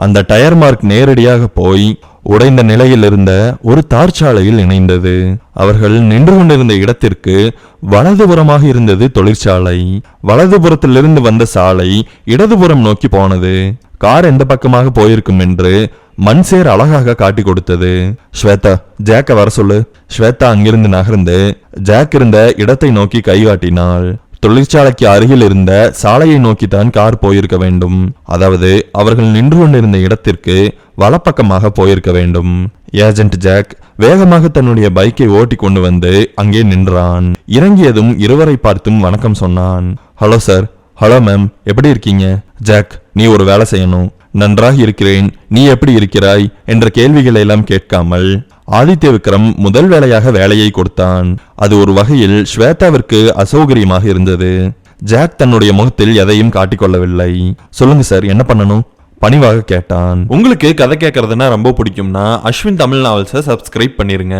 அந்த tyre mark நேரடியாக போய் உடைந்த நிலையில் இருந்த ஒரு தார்ச்சாலையில் இணைந்தது. அவர்கள் நின்று கொண்டிருந்த இடத்திற்கு வலதுபுறமாக இருந்தது தொழிற்சாலை. வலதுபுறத்திலிருந்து வந்த சாலை இடதுபுறம் நோக்கி போனது. கார் எந்த பக்கமாக போயிருக்கும் என்று மன்சேர் அழகாக காட்டி கொடுத்தது. ஸ்வேதா, ஜாக்க வர சொல்லு. ஸ்வேதா அங்கிருந்து நகர்ந்து ஜாக் இருந்த இடத்தை நோக்கி கைகாட்டினாள். தொழிற்சாலைக்கு அருகில் இருந்த சாலையை நோக்கித்தான் கார் போயிருக்க வேண்டும். அதாவது அவர்கள் நின்று கொண்டிருந்த இடத்திற்கு வலப்பக்கமாக போயிருக்க வேண்டும். ஏஜென்ட் ஜாக் வேகமாக தன்னுடைய பைக்கை ஓட்டி கொண்டு வந்து அங்கே நின்றான். இறங்கியதும் இருவரை பார்த்தும் வணக்கம் சொன்னான். Hello sir. ஹலோ மேம், எப்படி இருக்கீங்க? ஜாக், நீ ஒரு வேலை செய்யணும். நன்றாக இருக்கிறேன், நீ எப்படி இருக்கிறாய் என்ற கேள்விகளை எல்லாம் கேட்காமல் ஆதித்ய விக்ரம் முதல் வேலையாக வேலையை கொடுத்தான். அது ஒரு வகையில் ஸ்வேதாவிற்கு அசௌகரியமாக இருந்தது. ஜாக் தன்னுடைய முகத்தில் எதையும் காட்டிக்கொள்ளவில்லை. சொல்லுங்க சார், என்ன பண்ணணும்? பணிவாக கேட்டான். உங்களுக்கு கதை கேட்கறதுனா ரொம்ப பிடிக்கும்னா அஸ்வின் தமிழ் நாவல்ஸை சப்ஸ்கிரைப் பண்ணிருங்க.